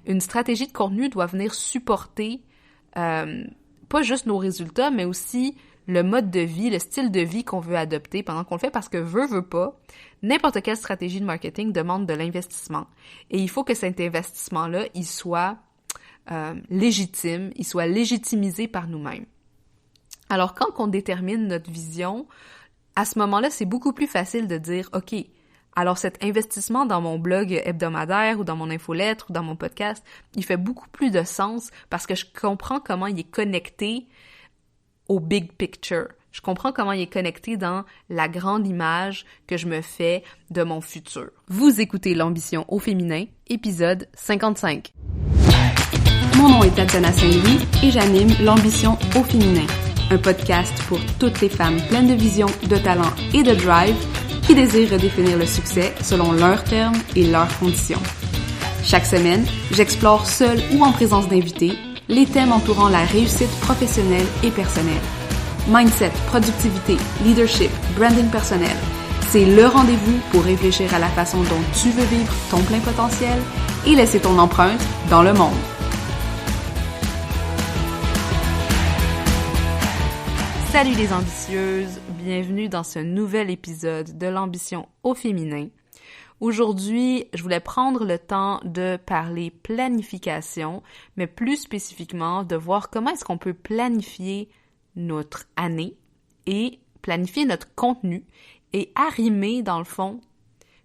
une stratégie de contenu doit venir supporter pas juste nos résultats, mais aussi le mode de vie, le style de vie qu'on veut adopter pendant qu'on le fait, parce que veut pas, n'importe quelle stratégie de marketing demande de l'investissement. Et il faut que cet investissement-là, il soit légitime, il soit légitimisé par nous-mêmes. Alors, quand on détermine notre vision, à ce moment-là, c'est beaucoup plus facile de dire, OK, alors cet investissement dans mon blog hebdomadaire ou dans mon infolettre ou dans mon podcast, il fait beaucoup plus de sens parce que je comprends comment il est connecté au big picture. Je comprends comment il est connecté dans la grande image que je me fais de mon futur. Vous écoutez l'ambition au féminin, épisode 55. Mon nom est Tatiana Saint-Louis et j'anime l'ambition au féminin, un podcast pour toutes les femmes pleines de vision, de talent et de drive qui désirent redéfinir le succès selon leurs termes et leurs conditions. Chaque semaine, j'explore seule ou en présence d'invités les thèmes entourant la réussite professionnelle et personnelle. Mindset, productivité, leadership, branding personnel, c'est le rendez-vous pour réfléchir à la façon dont tu veux vivre ton plein potentiel et laisser ton empreinte dans le monde. Salut les ambitieuses, bienvenue dans ce nouvel épisode de l'ambition au féminin. Aujourd'hui, je voulais prendre le temps de parler planification, mais plus spécifiquement de voir comment est-ce qu'on peut planifier notre année et planifier notre contenu et arrimer dans le fond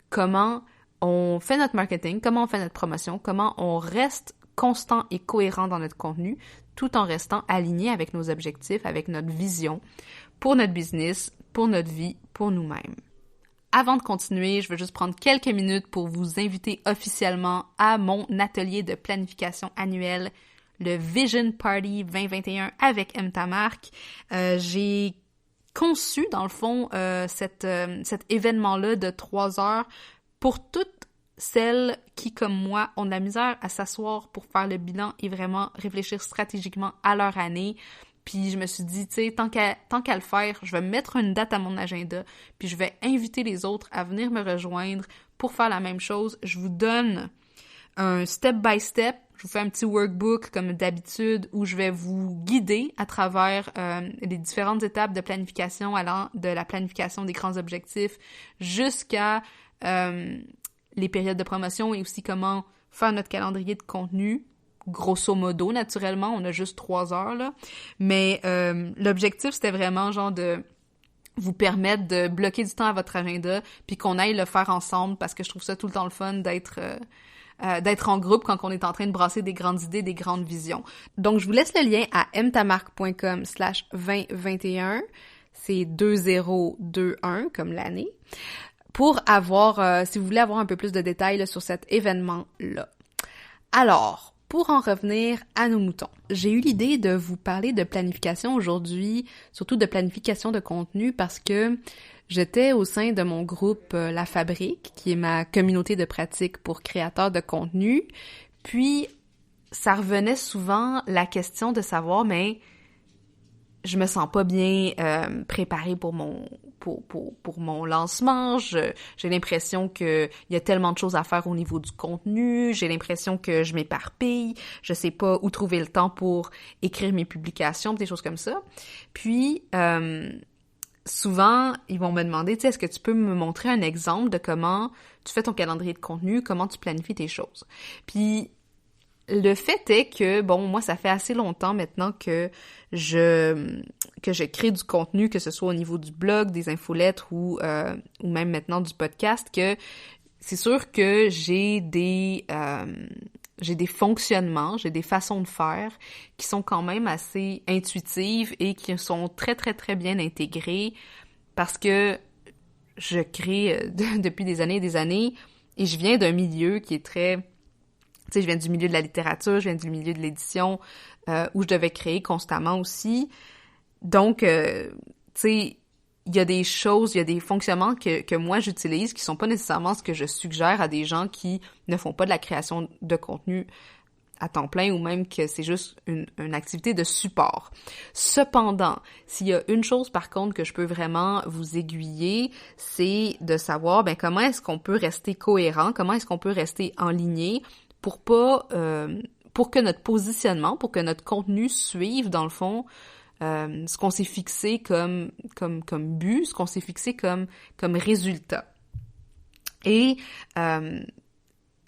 comment on fait notre marketing, comment on fait notre promotion, comment on reste constant et cohérent dans notre contenu tout en restant aligné avec nos objectifs, avec notre vision pour notre business, pour notre vie, pour nous-mêmes. Avant de continuer, je veux juste prendre quelques minutes pour vous inviter officiellement à mon atelier de planification annuel, le Vision Party 2021 avec M.Ta Marque. J'ai conçu, dans le fond, cet événement-là de 3 heures pour toutes celles qui, comme moi, ont de la misère à s'asseoir pour faire le bilan et vraiment réfléchir stratégiquement à leur année. Puis je me suis dit, tu sais, tant qu'à le faire, je vais mettre une date à mon agenda, puis je vais inviter les autres à venir me rejoindre pour faire la même chose. Je vous donne un step-by-step, je vous fais un petit workbook comme d'habitude où je vais vous guider à travers les différentes étapes de planification allant de la planification des grands objectifs jusqu'à les périodes de promotion et aussi comment faire notre calendrier de contenu. Grosso modo, naturellement, on a juste 3 heures, là. Mais l'objectif, c'était vraiment genre de vous permettre de bloquer du temps à votre agenda puis qu'on aille le faire ensemble parce que je trouve ça tout le temps le fun d'être en groupe quand on est en train de brasser des grandes idées, des grandes visions. Donc, je vous laisse le lien à mtamarque.com/2021. C'est 2021 comme l'année. Pour avoir, si vous voulez avoir un peu plus de détails là, sur cet événement-là. Alors, pour en revenir à nos moutons, j'ai eu l'idée de vous parler de planification aujourd'hui, surtout de planification de contenu parce que j'étais au sein de mon groupe La Fabrique, qui est ma communauté de pratique pour créateurs de contenu, puis ça revenait souvent la question de savoir, mais je me sens pas bien préparée pour mon lancement. J'ai l'impression que il y a tellement de choses à faire au niveau du contenu. J'ai l'impression que je m'éparpille. Je sais pas où trouver le temps pour écrire mes publications, des choses comme ça. Puis souvent, ils vont me demander, tu sais, est-ce que tu peux me montrer un exemple de comment tu fais ton calendrier de contenu, comment tu planifies tes choses. Puis le fait est que, bon, moi, ça fait assez longtemps maintenant que je crée du contenu, que ce soit au niveau du blog, des infolettres ou même maintenant du podcast, que c'est sûr que j'ai des fonctionnements, j'ai des façons de faire qui sont quand même assez intuitives et qui sont très, très, très bien intégrées parce que je crée depuis des années et des années et je viens d'un milieu qui est très... Tu sais, je viens du milieu de la littérature, je viens du milieu de l'édition, où je devais créer constamment aussi. Donc, tu sais, il y a des choses, il y a des fonctionnements que moi j'utilise qui sont pas nécessairement ce que je suggère à des gens qui ne font pas de la création de contenu à temps plein ou même que c'est juste une activité de support. Cependant, s'il y a une chose par contre que je peux vraiment vous aiguiller, c'est de savoir comment est-ce qu'on peut rester cohérent, comment est-ce qu'on peut rester en ligne pour que notre positionnement, pour que notre contenu suive, dans le fond, ce qu'on s'est fixé comme but, ce qu'on s'est fixé comme résultat. Et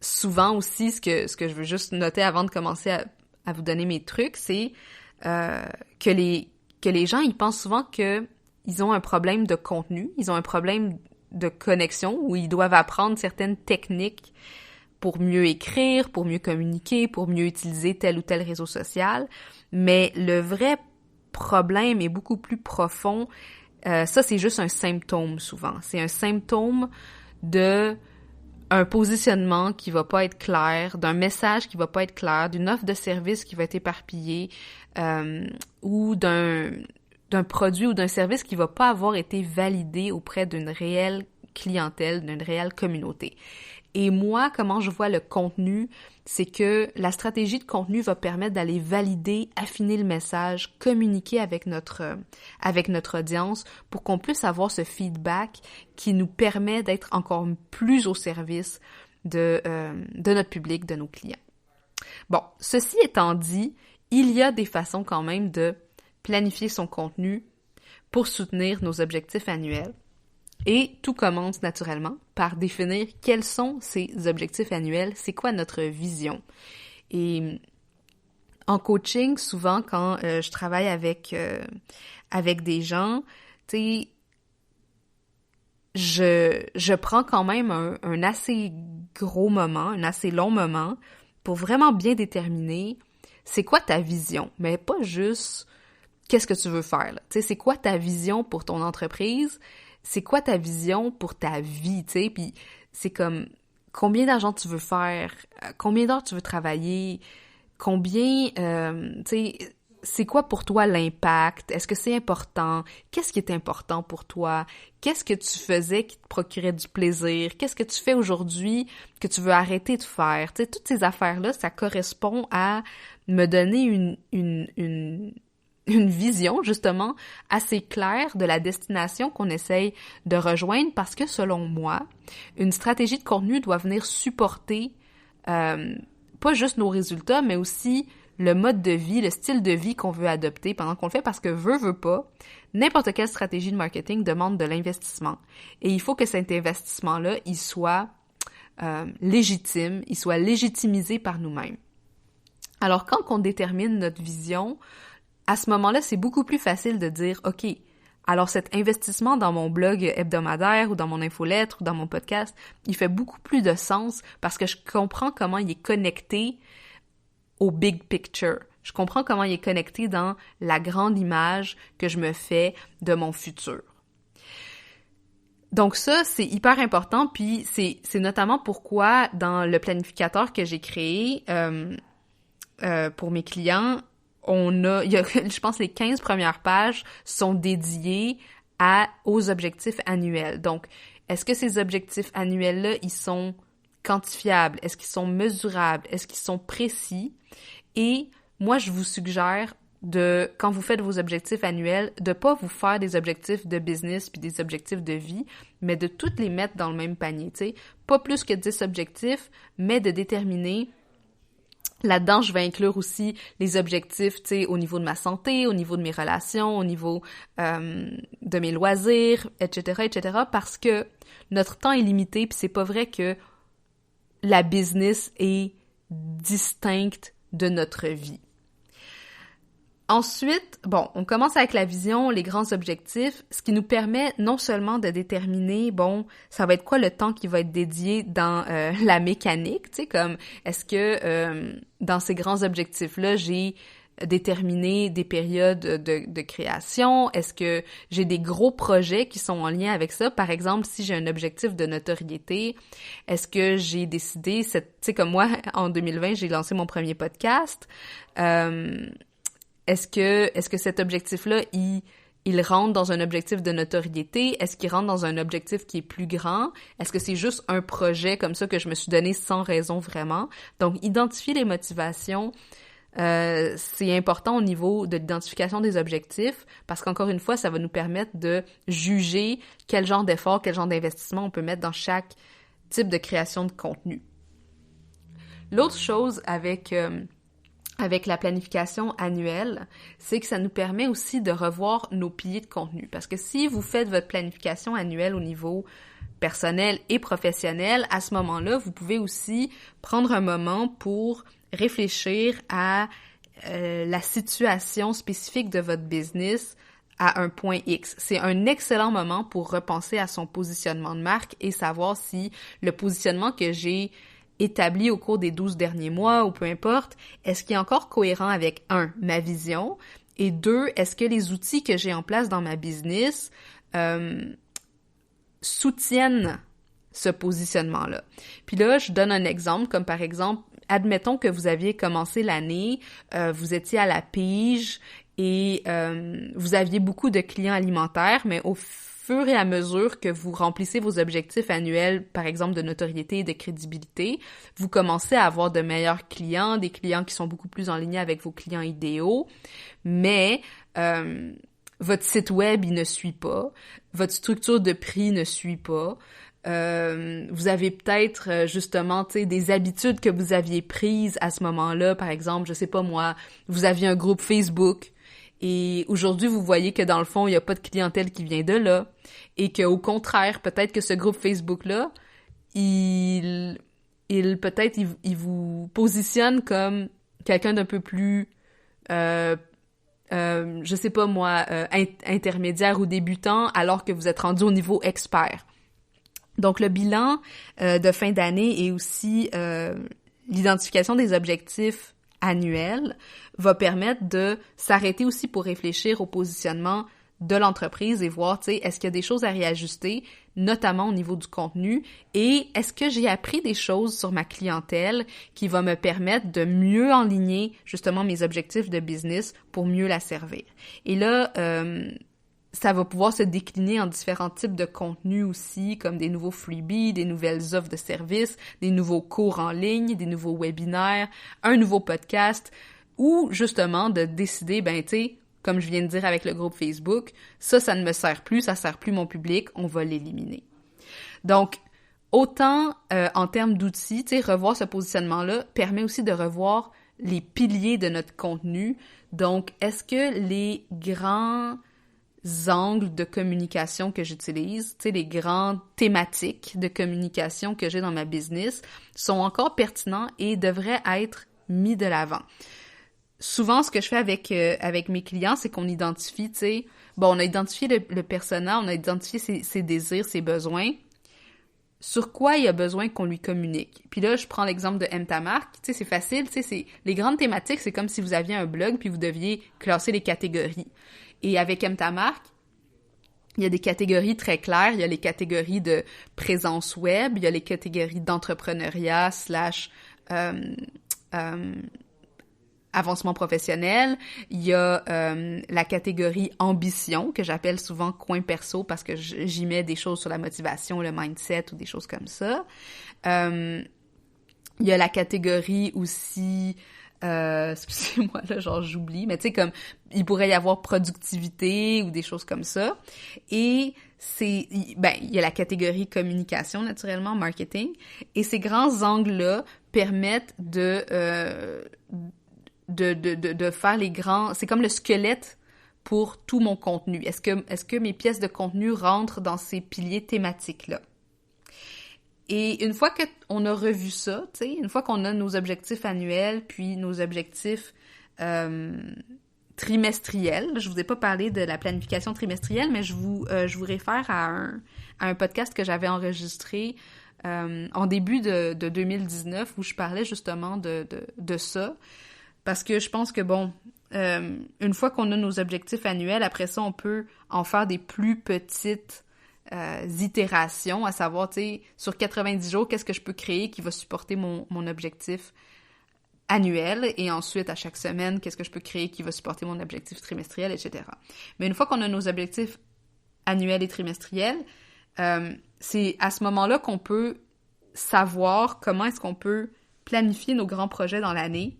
souvent aussi, ce que je veux juste noter avant de commencer à vous donner mes trucs, c'est que les gens, ils pensent souvent que ils ont un problème de contenu, ils ont un problème de connexion, où ils doivent apprendre certaines techniques pour mieux écrire, pour mieux communiquer, pour mieux utiliser tel ou tel réseau social. Mais le vrai problème est beaucoup plus profond. Ça, c'est juste un symptôme souvent. C'est un symptôme de un positionnement qui va pas être clair, d'un message qui va pas être clair, d'une offre de service qui va être éparpillée, ou d'un produit ou d'un service qui va pas avoir été validé auprès d'une réelle clientèle, d'une réelle communauté. Et moi, comment je vois le contenu, c'est que la stratégie de contenu va permettre d'aller valider, affiner le message, communiquer avec notre audience pour qu'on puisse avoir ce feedback qui nous permet d'être encore plus au service de notre public, de nos clients. Bon, ceci étant dit, il y a des façons quand même de planifier son contenu pour soutenir nos objectifs annuels. Et tout commence naturellement par définir quels sont ces objectifs annuels, c'est quoi notre vision. Et en coaching, souvent quand je travaille avec des gens, tu sais, je prends quand même un assez gros moment, un assez long moment pour vraiment bien déterminer c'est quoi ta vision, mais pas juste qu'est-ce que tu veux faire, là. Tu sais, c'est quoi ta vision pour ton entreprise? C'est quoi ta vision pour ta vie, tu sais? Puis c'est comme combien d'argent tu veux faire, combien d'heures tu veux travailler, combien, tu sais, c'est quoi pour toi l'impact? Est-ce que c'est important? Qu'est-ce qui est important pour toi? Qu'est-ce que tu faisais qui te procurait du plaisir? Qu'est-ce que tu fais aujourd'hui que tu veux arrêter de faire? Tu sais, toutes ces affaires-là, ça correspond à me donner une vision, justement, assez claire de la destination qu'on essaye de rejoindre parce que, selon moi, une stratégie de contenu doit venir supporter pas juste nos résultats, mais aussi le mode de vie, le style de vie qu'on veut adopter pendant qu'on le fait parce que veut pas, n'importe quelle stratégie de marketing demande de l'investissement. Et il faut que cet investissement-là, il soit légitime, il soit légitimisé par nous-mêmes. Alors, quand on détermine notre vision, à ce moment-là, c'est beaucoup plus facile de dire, OK, alors cet investissement dans mon blog hebdomadaire ou dans mon infolettre ou dans mon podcast, il fait beaucoup plus de sens parce que je comprends comment il est connecté au big picture. Je comprends comment il est connecté dans la grande image que je me fais de mon futur. Donc ça, c'est hyper important, puis c'est notamment pourquoi dans le planificateur que j'ai créé pour mes clients, je pense les 15 premières pages sont dédiées aux objectifs annuels. Donc, est-ce que ces objectifs annuels-là, ils sont quantifiables? Est-ce qu'ils sont mesurables? Est-ce qu'ils sont précis? Et moi, je vous suggère quand vous faites vos objectifs annuels, de pas vous faire des objectifs de business puis des objectifs de vie, mais de toutes les mettre dans le même panier, tu sais. Pas plus que 10 objectifs, mais de déterminer. Là-dedans, je vais inclure aussi les objectifs, tu sais, au niveau de ma santé, au niveau de mes relations, au niveau de mes loisirs, etc., etc., parce que notre temps est limité, puis c'est pas vrai que la business est distincte de notre vie. Ensuite, bon, on commence avec la vision, les grands objectifs, ce qui nous permet non seulement de déterminer, bon, ça va être quoi le temps qui va être dédié dans la mécanique, tu sais, comme est-ce que dans ces grands objectifs-là, j'ai déterminé des périodes de création, est-ce que j'ai des gros projets qui sont en lien avec ça, par exemple, si j'ai un objectif de notoriété, est-ce que j'ai décidé, tu sais, comme moi, en 2020, j'ai lancé mon premier podcast, est-ce que cet objectif-là, il rentre dans un objectif de notoriété? Est-ce qu'il rentre dans un objectif qui est plus grand? Est-ce que c'est juste un projet comme ça que je me suis donné sans raison vraiment? Donc, identifier les motivations, c'est important au niveau de l'identification des objectifs parce qu'encore une fois, ça va nous permettre de juger quel genre d'effort, quel genre d'investissement on peut mettre dans chaque type de création de contenu. L'autre chose avec la planification annuelle, c'est que ça nous permet aussi de revoir nos piliers de contenu. Parce que si vous faites votre planification annuelle au niveau personnel et professionnel, à ce moment-là, vous pouvez aussi prendre un moment pour réfléchir à la situation spécifique de votre business à un point X. C'est un excellent moment pour repenser à son positionnement de marque et savoir si le positionnement que j'ai établi au cours des 12 derniers mois ou peu importe, est-ce qu'il est encore cohérent avec, 1, ma vision, et 2, est-ce que les outils que j'ai en place dans ma business soutiennent ce positionnement-là. Puis là, je donne un exemple, comme par exemple, admettons que vous aviez commencé l'année, vous étiez à la pige et vous aviez beaucoup de clients alimentaires, mais au fur et à mesure que vous remplissez vos objectifs annuels, par exemple de notoriété et de crédibilité, vous commencez à avoir de meilleurs clients, des clients qui sont beaucoup plus en ligne avec vos clients idéaux, mais votre site web, il ne suit pas, votre structure de prix ne suit pas, vous avez peut-être justement, tu sais, des habitudes que vous aviez prises à ce moment-là, par exemple, je sais pas moi, vous aviez un groupe Facebook, et aujourd'hui, vous voyez que dans le fond, il n'y a pas de clientèle qui vient de là. Et qu'au contraire, peut-être que ce groupe Facebook-là, il vous positionne comme quelqu'un d'un peu plus, je sais pas moi, intermédiaire ou débutant, alors que vous êtes rendu au niveau expert. Donc, le bilan de fin d'année et aussi l'identification des objectifs annuel va permettre de s'arrêter aussi pour réfléchir au positionnement de l'entreprise et voir, tu sais, est-ce qu'il y a des choses à réajuster, notamment au niveau du contenu, et est-ce que j'ai appris des choses sur ma clientèle qui va me permettre de mieux enligner justement mes objectifs de business pour mieux la servir. Et là, ça va pouvoir se décliner en différents types de contenus aussi, comme des nouveaux freebies, des nouvelles offres de services, des nouveaux cours en ligne, des nouveaux webinaires, un nouveau podcast, ou justement de décider, ben tu sais, comme je viens de dire avec le groupe Facebook, ça ne me sert plus, ça sert plus mon public, on va l'éliminer. Donc, autant en termes d'outils, tu sais, revoir ce positionnement-là permet aussi de revoir les piliers de notre contenu. Donc, est-ce que les grands angles de communication que j'utilise, tu sais, les grandes thématiques de communication que j'ai dans ma business sont encore pertinents et devraient être mis de l'avant. Souvent, ce que je fais avec mes clients, c'est qu'on identifie, tu sais, bon, on a identifié le persona, on a identifié ses désirs, ses besoins, sur quoi il a besoin qu'on lui communique. Puis là, je prends l'exemple de Aime ta marque, tu sais, c'est facile, tu sais, les grandes thématiques, c'est comme si vous aviez un blog puis vous deviez classer les catégories. Et avec Aime ta marque, il y a des catégories très claires. Il y a les catégories de présence web, il y a les catégories d'entrepreneuriat / avancement professionnel. Il y a la catégorie ambition, que j'appelle souvent coin perso parce que j'y mets des choses sur la motivation, le mindset ou des choses comme ça. Il y a la catégorie aussi... excusez-moi, là, genre, j'oublie, mais tu sais, comme, il pourrait y avoir productivité ou des choses comme ça. Et il y a la catégorie communication, naturellement, marketing. Et ces grands angles-là permettent de faire les grands... C'est comme le squelette pour tout mon contenu. Est-ce que mes pièces de contenu rentrent dans ces piliers thématiques-là? Et une fois qu'on a revu ça, tu sais, une fois qu'on a nos objectifs annuels, puis nos objectifs trimestriels, je vous ai pas parlé de la planification trimestrielle, mais je vous réfère à un podcast que j'avais enregistré en début de 2019 où je parlais justement de ça, parce que je pense que bon, une fois qu'on a nos objectifs annuels, après ça, on peut en faire des plus petites itérations, à savoir, tu sais, sur 90 jours, qu'est-ce que je peux créer qui va supporter mon objectif annuel, et ensuite, à chaque semaine, qu'est-ce que je peux créer qui va supporter mon objectif trimestriel, etc. Mais une fois qu'on a nos objectifs annuels et trimestriels, c'est à ce moment-là qu'on peut savoir comment est-ce qu'on peut planifier nos grands projets dans l'année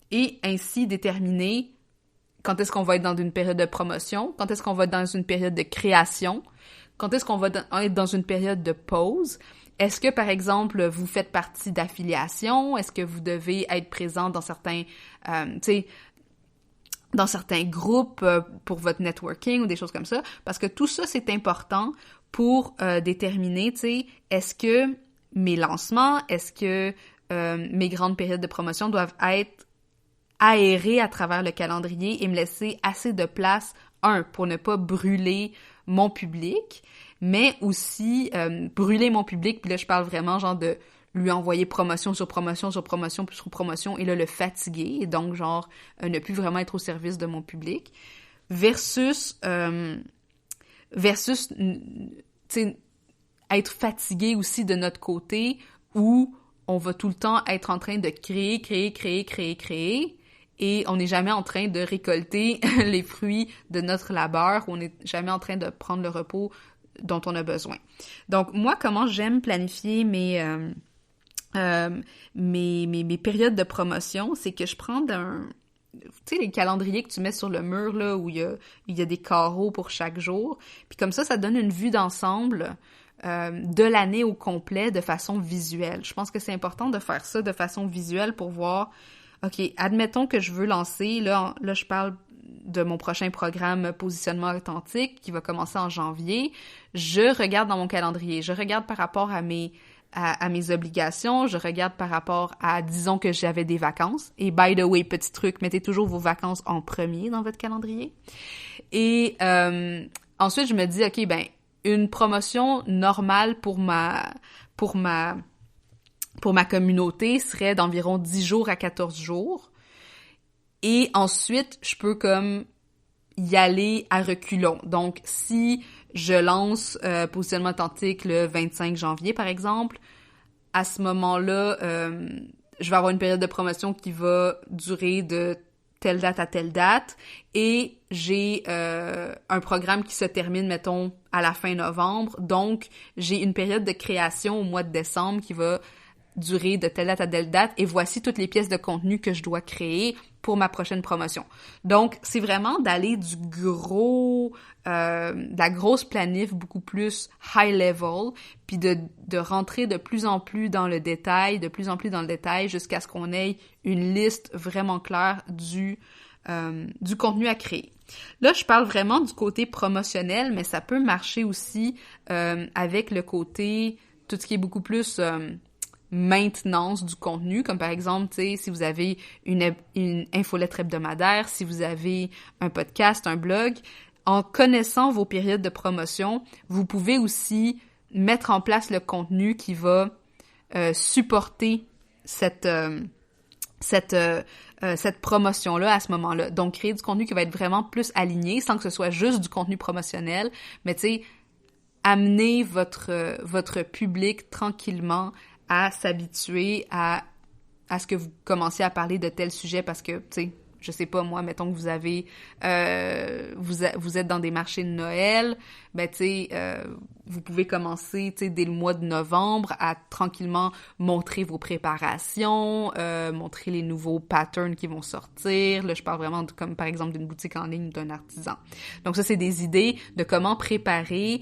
et ainsi déterminer quand est-ce qu'on va être dans une période de promotion, quand est-ce qu'on va être dans une période de création, quand est-ce qu'on va être dans une période de pause, Est-ce que, par exemple, vous faites partie d'affiliations? Est-ce que vous devez être présent dans certains, dans certains groupes pour votre networking ou des choses comme ça? Parce que tout ça, c'est important pour déterminer, tu sais, est-ce que mes lancements, est-ce que mes grandes périodes de promotion doivent être aérées à travers le calendrier et me laisser assez de place, pour ne pas brûler mon public, mais aussi brûler mon public, puis là, je parle vraiment genre de lui envoyer promotion sur promotion sur promotion sur promotion et là, le fatiguer, et donc genre ne plus vraiment être au service de mon public, versus tu sais, être fatigué aussi de notre côté, où on va tout le temps être en train de créer, et on n'est jamais en train de récolter les fruits de notre labeur, ou on n'est jamais en train de prendre le repos dont on a besoin. Donc, moi, comment j'aime planifier mes périodes de promotion, c'est que je prends tu sais, les calendriers que tu mets sur le mur, là, où il y a des carreaux pour chaque jour, puis comme ça donne une vue d'ensemble de l'année au complet de façon visuelle. Je pense que c'est important de faire ça de façon visuelle pour voir, OK, admettons que je veux lancer, là je parle de mon prochain programme Positionnement authentique qui va commencer en janvier. Je regarde dans mon calendrier, je regarde par rapport à mes obligations, je regarde par rapport à, disons que j'avais des vacances. Et by the way, petit truc, mettez toujours vos vacances en premier dans votre calendrier. Et ensuite, je me dis, OK, ben une promotion normale pour ma communauté serait d'environ 10 jours à 14 jours. Et ensuite, je peux comme y aller à reculons. Donc, si je lance Positionnement authentique le 25 janvier, par exemple, à ce moment-là, je vais avoir une période de promotion qui va durer de telle date à telle date, et j'ai un programme qui se termine, mettons, à la fin novembre. Donc, j'ai une période de création au mois de décembre qui va durer de telle date à telle date, et voici toutes les pièces de contenu que je dois créer pour ma prochaine promotion. Donc, c'est vraiment d'aller de la grosse planif beaucoup plus high level, puis de rentrer de plus en plus dans le détail, jusqu'à ce qu'on ait une liste vraiment claire du contenu à créer. Là, je parle vraiment du côté promotionnel, mais ça peut marcher aussi avec le côté, tout ce qui est beaucoup plus maintenance du contenu, comme par exemple, tu sais, si vous avez une infolettre hebdomadaire, si vous avez un podcast, un blog, en connaissant vos périodes de promotion, vous pouvez aussi mettre en place le contenu qui va supporter cette promotion-là à ce moment-là. Donc, créer du contenu qui va être vraiment plus aligné, sans que ce soit juste du contenu promotionnel, mais tu sais, amener votre public tranquillement à s'habituer à ce que vous commenciez à parler de tel sujet, parce que, tu sais, je sais pas, moi, mettons que vous avez, vous êtes dans des marchés de Noël, ben, tu sais, vous pouvez commencer, tu sais, dès le mois de novembre à tranquillement montrer vos préparations, montrer les nouveaux patterns qui vont sortir. Là, je parle vraiment comme, par exemple, d'une boutique en ligne ou d'un artisan. Donc ça, c'est des idées de comment préparer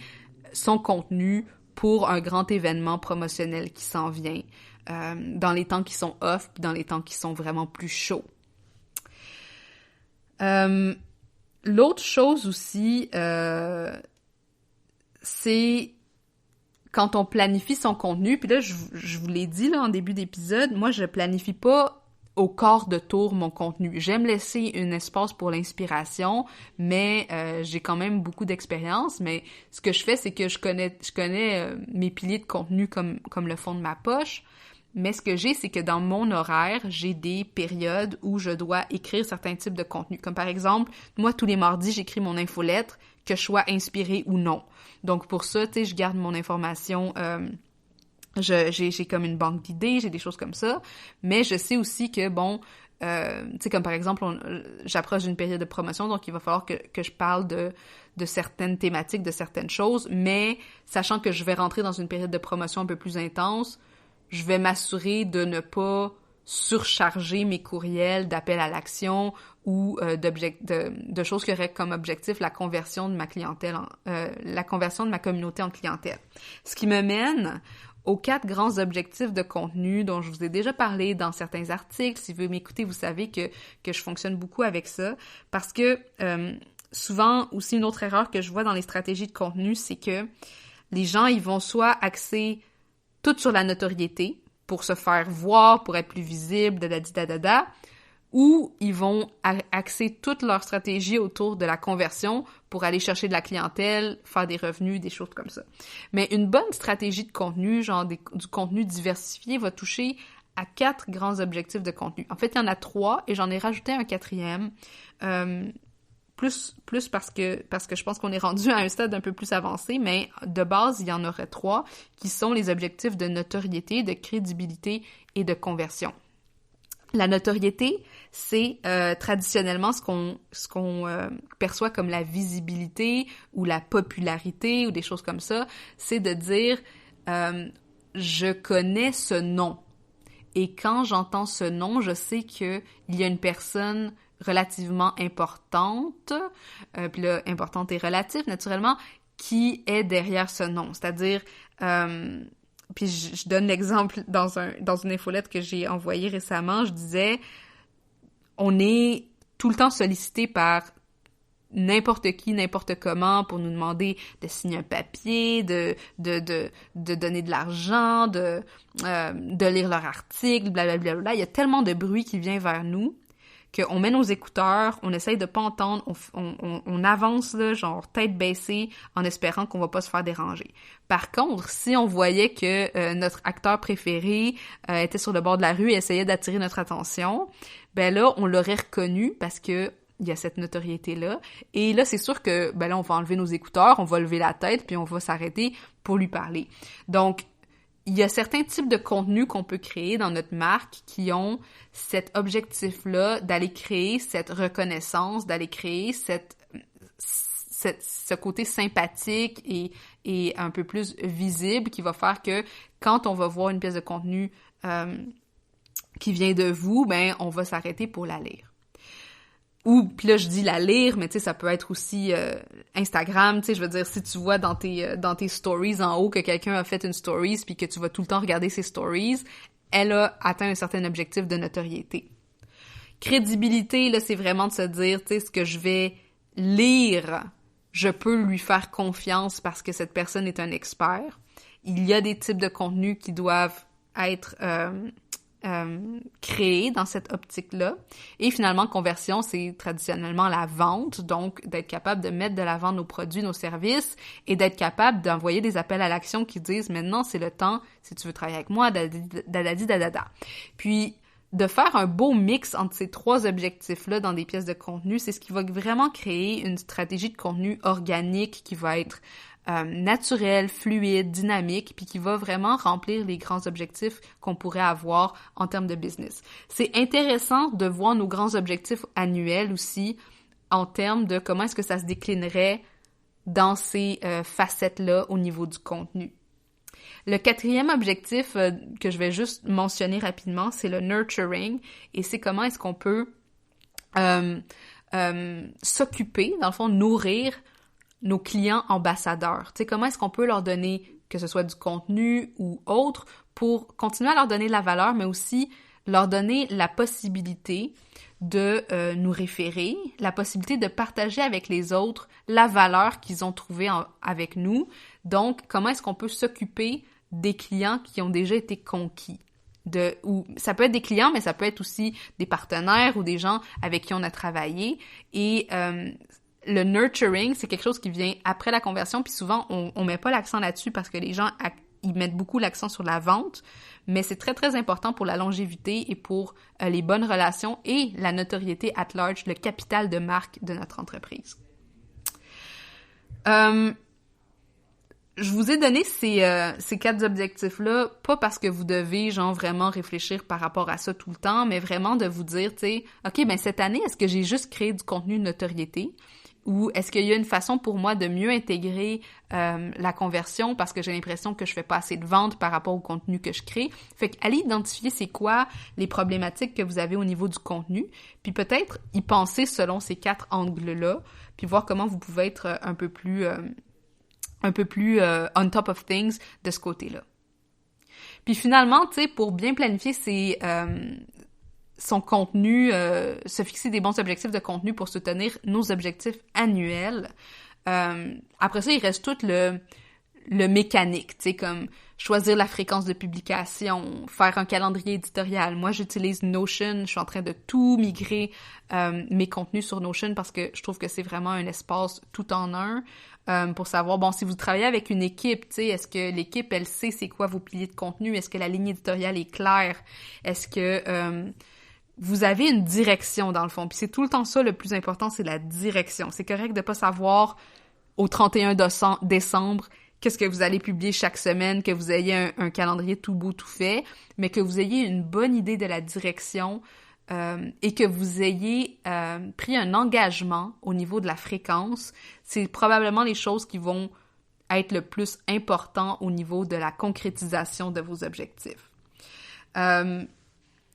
son contenu pour un grand événement promotionnel qui s'en vient, dans les temps qui sont off, puis dans les temps qui sont vraiment plus chauds. L'autre chose aussi, c'est quand on planifie son contenu, puis là, je vous l'ai dit là en début d'épisode, moi, je planifie pas au quart de tour mon contenu. J'aime laisser un espace pour l'inspiration, mais j'ai quand même beaucoup d'expérience. Mais ce que je fais, c'est que je connais mes piliers de contenu comme le fond de ma poche. Mais ce que j'ai, c'est que dans mon horaire, j'ai des périodes où je dois écrire certains types de contenus. Comme par exemple, moi, tous les mardis, j'écris mon infolettre, que je sois inspirée ou non. Donc pour ça, tu sais, je garde mon information... j'ai comme une banque d'idées, j'ai des choses comme ça, mais je sais aussi que, bon, tu sais, comme par exemple, j'approche d'une période de promotion, donc il va falloir que je parle de certaines thématiques, de certaines choses, mais sachant que je vais rentrer dans une période de promotion un peu plus intense, je vais m'assurer de ne pas surcharger mes courriels d'appel à l'action ou de choses qui auraient comme objectif la conversion de ma clientèle, la conversion de ma communauté en clientèle. Ce qui me mène aux 4 grands objectifs de contenu dont je vous ai déjà parlé dans certains articles. Si vous m'écoutez, vous savez que je fonctionne beaucoup avec ça, parce que souvent, aussi une autre erreur que je vois dans les stratégies de contenu, c'est que les gens, ils vont soit axer tout sur la notoriété pour se faire voir, pour être plus visible, ou ils vont axer toute leur stratégie autour de la conversion pour aller chercher de la clientèle, faire des revenus, des choses comme ça. Mais une bonne stratégie de contenu, genre du contenu diversifié, va toucher à 4 grands objectifs de contenu. En fait, il y en a 3 et j'en ai rajouté un 4e, plus parce que je pense qu'on est rendu à un stade un peu plus avancé, mais de base, il y en aurait 3 qui sont les objectifs de notoriété, de crédibilité et de conversion. La notoriété, c'est traditionnellement ce qu'on perçoit comme la visibilité ou la popularité ou des choses comme ça. C'est de dire je connais ce nom. Et quand j'entends ce nom, je sais qu'il y a une personne relativement importante, puis là, importante et relative, naturellement, qui est derrière ce nom. C'est-à-dire... puis je donne l'exemple dans une infolette que j'ai envoyée récemment, je disais, on est tout le temps sollicité par n'importe qui, n'importe comment pour nous demander de signer un papier, de donner de l'argent, de lire leur article, blablabla. Il y a tellement de bruit qui vient vers nous qu'on met nos écouteurs, on essaye de pas entendre, on avance là, genre tête baissée, en espérant qu'on va pas se faire déranger. Par contre, si on voyait que notre acteur préféré était sur le bord de la rue et essayait d'attirer notre attention, ben là, on l'aurait reconnu parce que il y a cette notoriété-là. Et là, c'est sûr que, ben là, on va enlever nos écouteurs, on va lever la tête, puis on va s'arrêter pour lui parler. Donc, il y a certains types de contenus qu'on peut créer dans notre marque qui ont cet objectif-là d'aller créer cette reconnaissance, d'aller créer ce côté sympathique et un peu plus visible qui va faire que quand on va voir une pièce de contenu qui vient de vous, ben on va s'arrêter pour la lire. Ou, puis là, je dis la lire, mais tu sais, ça peut être aussi Instagram, tu sais, je veux dire, si tu vois dans tes stories en haut que quelqu'un a fait une stories puis que tu vas tout le temps regarder ses stories, elle a atteint un certain objectif de notoriété. Crédibilité, là, c'est vraiment de se dire, tu sais, ce que je vais lire, je peux lui faire confiance parce que cette personne est un expert. Il y a des types de contenus qui doivent être créé dans cette optique-là. Et finalement, conversion, c'est traditionnellement la vente, donc d'être capable de mettre de l'avant nos produits, nos services, et d'être capable d'envoyer des appels à l'action qui disent « Maintenant, c'est le temps, si tu veux travailler avec moi, dadadi. » Puis, de faire un beau mix entre ces 3 objectifs-là dans des pièces de contenu, c'est ce qui va vraiment créer une stratégie de contenu organique qui va être naturel, fluide, dynamique, puis qui va vraiment remplir les grands objectifs qu'on pourrait avoir en termes de business. C'est intéressant de voir nos grands objectifs annuels aussi en termes de comment est-ce que ça se déclinerait dans ces facettes-là au niveau du contenu. Le 4e objectif que je vais juste mentionner rapidement, c'est le nurturing, et c'est comment est-ce qu'on peut s'occuper, dans le fond, nourrir nos clients ambassadeurs. Tu sais, comment est-ce qu'on peut leur donner, que ce soit du contenu ou autre, pour continuer à leur donner de la valeur, mais aussi leur donner la possibilité de nous référer, la possibilité de partager avec les autres la valeur qu'ils ont trouvée avec nous. Donc, comment est-ce qu'on peut s'occuper des clients qui ont déjà été conquis? Ou ça peut être des clients, mais ça peut être aussi des partenaires ou des gens avec qui on a travaillé. Et le nurturing, c'est quelque chose qui vient après la conversion, puis souvent, on met pas l'accent là-dessus parce que les gens, ils mettent beaucoup l'accent sur la vente, mais c'est très, très important pour la longévité et pour les bonnes relations et la notoriété at large, le capital de marque de notre entreprise. Je vous ai donné ces 4 objectifs-là, pas parce que vous devez, genre, vraiment réfléchir par rapport à ça tout le temps, mais vraiment de vous dire, tu sais, OK, ben cette année, est-ce que j'ai juste créé du contenu de notoriété? Ou est-ce qu'il y a une façon pour moi de mieux intégrer la conversion parce que j'ai l'impression que je fais pas assez de ventes par rapport au contenu que je crée? Fait qu'allez identifier c'est quoi les problématiques que vous avez au niveau du contenu, puis peut-être y penser selon ces 4 angles-là, puis voir comment vous pouvez être un peu plus on top of things de ce côté-là. Puis finalement, tu sais, pour bien planifier son contenu, se fixer des bons objectifs de contenu pour soutenir nos objectifs annuels. Après ça, il reste tout le mécanique, tu sais, comme choisir la fréquence de publication, faire un calendrier éditorial. Moi, j'utilise Notion, je suis en train de tout migrer mes contenus sur Notion parce que je trouve que c'est vraiment un espace tout en un pour savoir, bon, si vous travaillez avec une équipe, tu sais, est-ce que l'équipe, elle sait c'est quoi vos piliers de contenu? Est-ce que la ligne éditoriale est claire? Est-ce que vous avez une direction dans le fond? Puis c'est tout le temps ça, le plus important, c'est la direction. C'est correct de pas savoir au 31 décembre qu'est-ce que vous allez publier chaque semaine, que vous ayez un calendrier tout beau, tout fait, mais que vous ayez une bonne idée de la direction et que vous ayez pris un engagement au niveau de la fréquence. C'est probablement les choses qui vont être le plus important au niveau de la concrétisation de vos objectifs.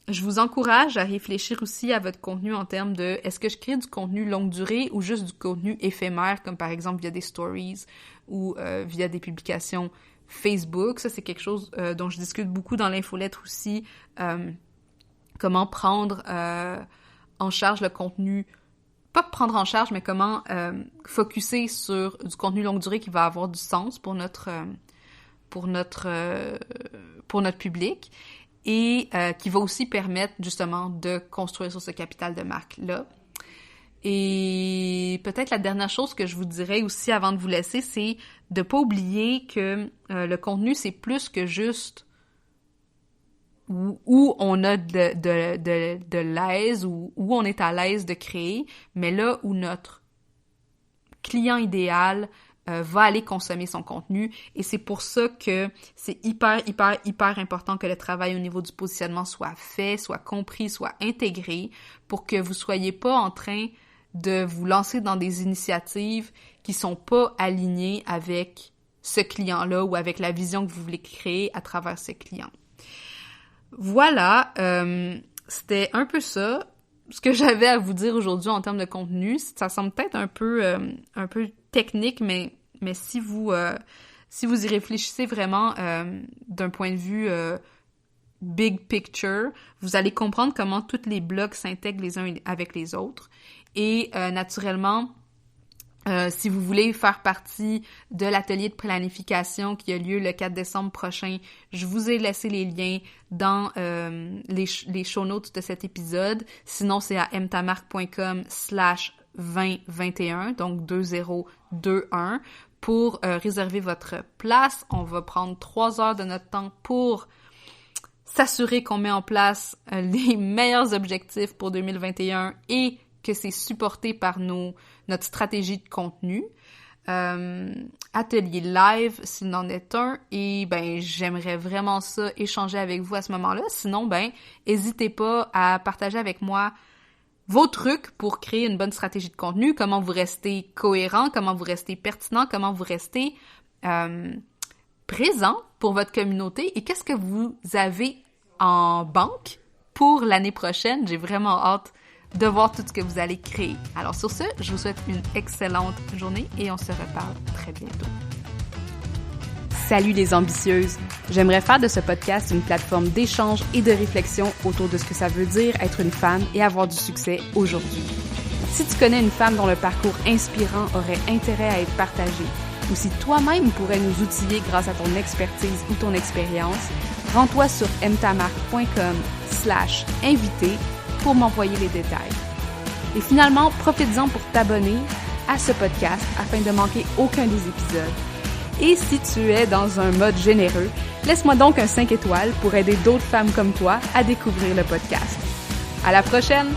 Je vous encourage à réfléchir aussi à votre contenu en termes de est-ce que je crée du contenu longue durée ou juste du contenu éphémère, comme par exemple via des stories ou via des publications Facebook. Ça, c'est quelque chose dont je discute beaucoup dans l'infolettre aussi. Comment prendre en charge le contenu, pas prendre en charge, mais comment focusser sur du contenu longue durée qui va avoir du sens pour notre public. Et qui va aussi permettre justement de construire sur ce capital de marque-là. Et peut-être la dernière chose que je vous dirais aussi avant de vous laisser, c'est de pas oublier que le contenu, c'est plus que juste où on a de l'aise, où on est à l'aise de créer, mais là où notre client idéal va aller consommer son contenu, et c'est pour ça que c'est hyper important que le travail au niveau du positionnement soit fait, soit compris, soit intégré, pour que vous soyez pas en train de vous lancer dans des initiatives qui sont pas alignées avec ce client-là ou avec la vision que vous voulez créer à travers ce client. Voilà, c'était un peu ça, ce que j'avais à vous dire aujourd'hui en termes de contenu. Ça semble peut-être un peu technique, mais si vous y réfléchissez vraiment d'un point de vue big picture, vous allez comprendre comment tous les blocs s'intègrent les uns avec les autres. Et naturellement, si vous voulez faire partie de l'atelier de planification qui a lieu le 4 décembre prochain, je vous ai laissé les liens dans les show notes de cet épisode. Sinon, c'est à mtamarque.com/2021, donc 2021, pour réserver votre place. On va prendre 3 heures de notre temps pour s'assurer qu'on met en place les meilleurs objectifs pour 2021 et que c'est supporté par notre stratégie de contenu. Atelier live, s'il en est un, et j'aimerais vraiment ça échanger avec vous à ce moment-là. Sinon, n'hésitez pas à partager avec moi vos trucs pour créer une bonne stratégie de contenu, comment vous restez cohérent, comment vous restez pertinent, comment vous restez présent pour votre communauté et qu'est-ce que vous avez en banque pour l'année prochaine. J'ai vraiment hâte de voir tout ce que vous allez créer. Alors sur ce, je vous souhaite une excellente journée et on se reparle très bientôt. Salut les ambitieuses! J'aimerais faire de ce podcast une plateforme d'échange et de réflexion autour de ce que ça veut dire être une femme et avoir du succès aujourd'hui. Si tu connais une femme dont le parcours inspirant aurait intérêt à être partagé, ou si toi-même pourrais nous outiller grâce à ton expertise ou ton expérience, rends-toi sur mtamarque.com/invité pour m'envoyer les détails. Et finalement, profites-en pour t'abonner à ce podcast afin de manquer aucun des épisodes. Et si tu es dans un mode généreux, laisse-moi donc un 5 étoiles pour aider d'autres femmes comme toi à découvrir le podcast. À la prochaine!